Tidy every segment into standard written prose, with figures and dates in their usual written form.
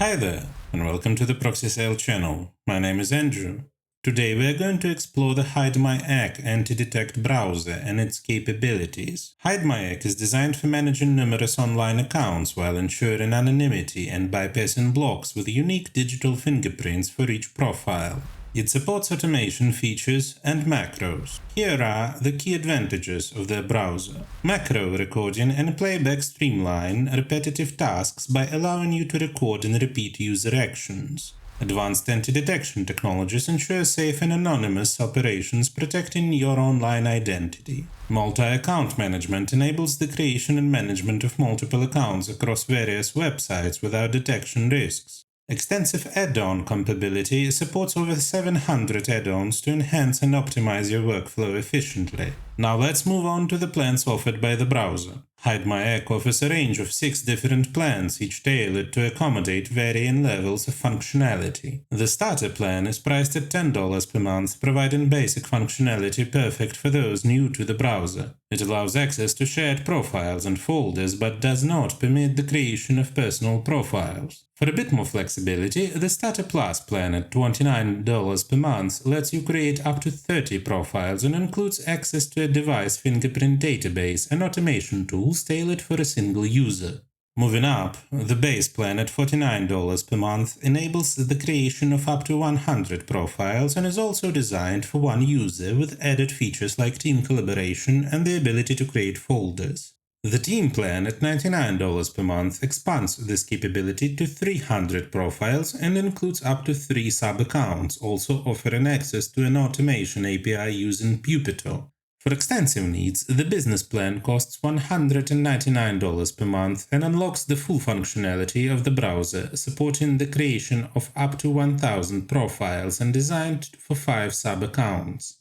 Hi there, and welcome to the Proxy Sale channel. My name is Andrew. Today we are going to explore the Hidemyacc Antidetect browser and its capabilities. Hidemyacc is designed for managing numerous online accounts while ensuring anonymity and bypassing blocks with unique digital fingerprints for each profile. It supports automation features and macros. Here are the key advantages of the browser. Macro recording and playback streamline repetitive tasks by allowing you to record and repeat user actions. Advanced anti-detection technologies ensure safe and anonymous operations, protecting your online identity. Multi-account management enables the creation and management of multiple accounts across various websites without detection risks. Extensive add-on compatibility supports over 700 add-ons to enhance and optimize your workflow efficiently. Now let's move on to the plans offered by the browser. Hidemyacc offers a range of 6 different plans, each tailored to accommodate varying levels of functionality. The starter plan is priced at $10 per month, providing basic functionality perfect for those new to the browser. It allows access to shared profiles and folders, but does not permit the creation of personal profiles. For a bit more flexibility, the Starter Plus plan at $29 per month lets you create up to 30 profiles and includes access to a device fingerprint database and automation tools tailored for a single user. Moving up, the base plan at $49 per month enables the creation of up to 100 profiles and is also designed for one user with added features like team collaboration and the ability to create folders. The Team plan at $99 per month expands this capability to 300 profiles and includes up to 3 sub-accounts, also offering access to an automation API using Pupito. For extensive needs, the Business plan costs $199 per month and unlocks the full functionality of the browser, supporting the creation of up to 1,000 profiles and designed for 5 sub-accounts.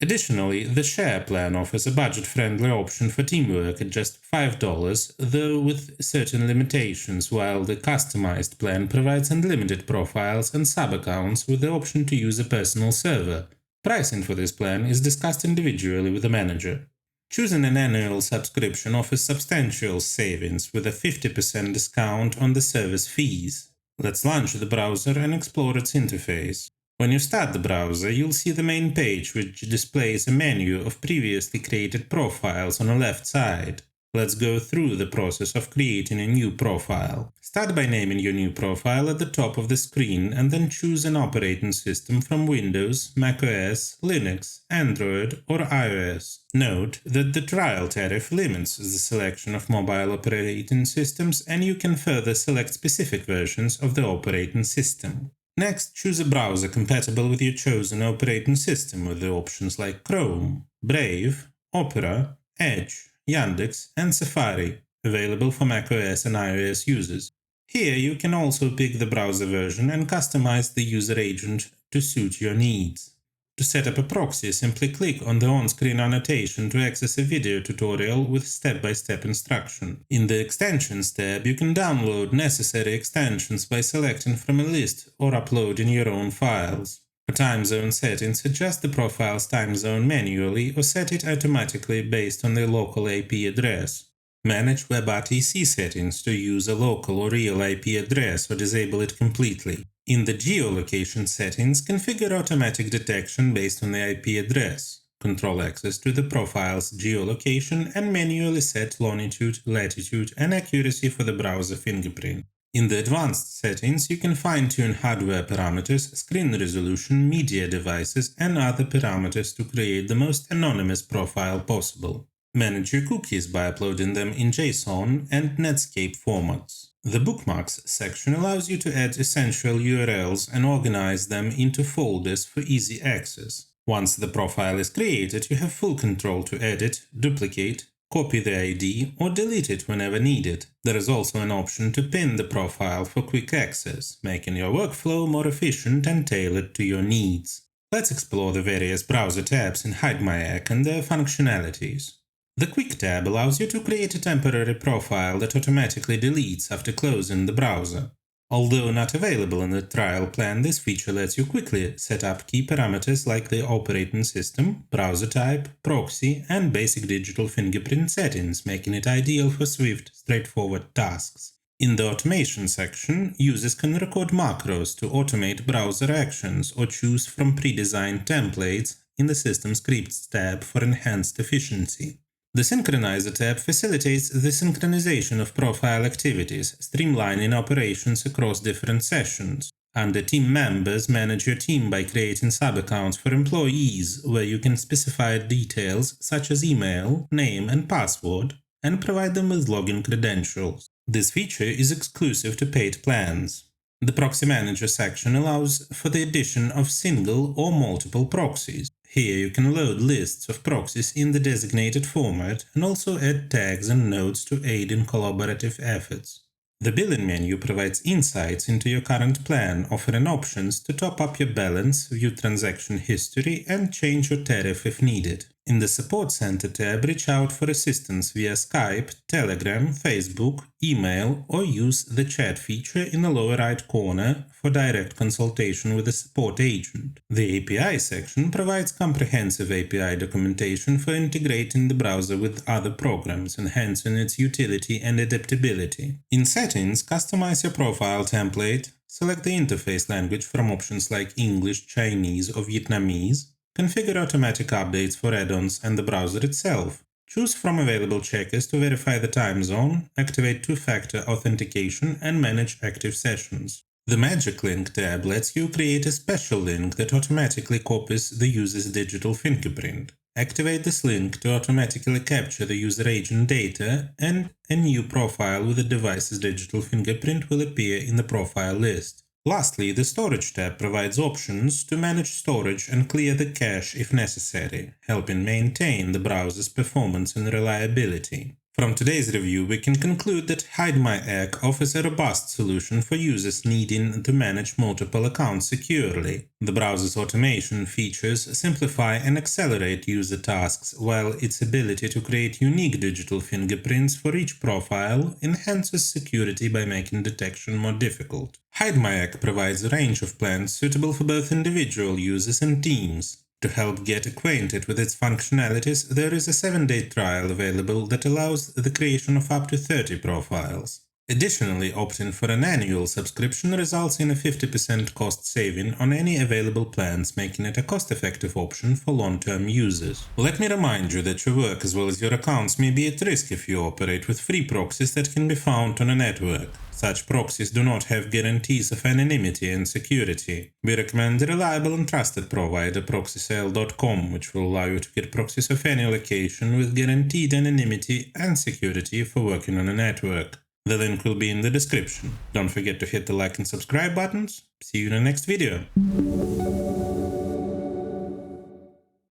Additionally, the Share plan offers a budget-friendly option for teamwork at just $5, though with certain limitations, while the Customized plan provides unlimited profiles and sub-accounts with the option to use a personal server. Pricing for this plan is discussed individually with the manager. Choosing an annual subscription offers substantial savings with a 50% discount on the service fees. Let's launch the browser and explore its interface. When you start the browser, you'll see the main page, which displays a menu of previously created profiles on the left side. Let's go through the process of creating a new profile. Start by naming your new profile at the top of the screen and then choose an operating system from Windows, macOS, Linux, Android, or iOS. Note that the trial tariff limits the selection of mobile operating systems, and you can further select specific versions of the operating system. Next, choose a browser compatible with your chosen operating system with the options like Chrome, Brave, Opera, Edge, Yandex, and Safari, available for macOS and iOS users. Here you can also pick the browser version and customize the user agent to suit your needs. To set up a proxy, simply click on the on-screen annotation to access a video tutorial with step-by-step instruction. In the Extensions tab, you can download necessary extensions by selecting from a list or uploading your own files. For time zone settings, adjust the profile's time zone manually or set it automatically based on the local IP address. Manage WebRTC settings to use a local or real IP address or disable it completely. In the geolocation settings, configure automatic detection based on the IP address. Control access to the profile's geolocation and manually set longitude, latitude, and accuracy for the browser fingerprint. In the advanced settings, you can fine-tune hardware parameters, screen resolution, media devices, and other parameters to create the most anonymous profile possible. Manage your cookies by uploading them in JSON and Netscape formats. The Bookmarks section allows you to add essential URLs and organize them into folders for easy access. Once the profile is created, you have full control to edit, duplicate, copy the ID, or delete it whenever needed. There is also an option to pin the profile for quick access, making your workflow more efficient and tailored to your needs. Let's explore the various browser tabs in Hidemyacc and their functionalities. The Quick tab allows you to create a temporary profile that automatically deletes after closing the browser. Although not available in the trial plan, this feature lets you quickly set up key parameters like the operating system, browser type, proxy, and basic digital fingerprint settings, making it ideal for swift, straightforward tasks. In the automation section, users can record macros to automate browser actions or choose from pre-designed templates in the System Scripts tab for enhanced efficiency. The Synchronizer tab facilitates the synchronization of profile activities, streamlining operations across different sessions. Under Team Members, manage your team by creating sub-accounts for employees, where you can specify details such as email, name and password, and provide them with login credentials. This feature is exclusive to paid plans. The Proxy Manager section allows for the addition of single or multiple proxies. Here you can load lists of proxies in the designated format and also add tags and nodes to aid in collaborative efforts. The billing menu provides insights into your current plan, offering options to top up your balance, view transaction history, and change your tariff if needed. In the Support Center tab, reach out for assistance via Skype, Telegram, Facebook, email, or use the chat feature in the lower right corner for direct consultation with a support agent. The API section provides comprehensive API documentation for integrating the browser with other programs, enhancing its utility and adaptability. In Settings, customize your profile template, select the interface language from options like English, Chinese, or Vietnamese. Configure automatic updates for add-ons and the browser itself. Choose from available checkers to verify the time zone, activate two-factor authentication, and manage active sessions. The Magic Link tab lets you create a special link that automatically copies the user's digital fingerprint. Activate this link to automatically capture the user agent data, and a new profile with the device's digital fingerprint will appear in the profile list. Lastly, the Storage tab provides options to manage storage and clear the cache if necessary, helping maintain the browser's performance and reliability. From today's review, we can conclude that Hidemyacc offers a robust solution for users needing to manage multiple accounts securely. The browser's automation features simplify and accelerate user tasks, while its ability to create unique digital fingerprints for each profile enhances security by making detection more difficult. Hidemyacc provides a range of plans suitable for both individual users and teams. To help get acquainted with its functionalities, there is a 7-day trial available that allows the creation of up to 30 profiles. Additionally, opting for an annual subscription results in a 50% cost saving on any available plans, making it a cost-effective option for long-term users. Let me remind you that your work as well as your accounts may be at risk if you operate with free proxies that can be found on a network. Such proxies do not have guarantees of anonymity and security. We recommend a reliable and trusted provider, ProxySale.com, which will allow you to get proxies of any location with guaranteed anonymity and security for working on a network. The link will be in the description. Don't forget to hit the like and subscribe buttons. See you in the next video.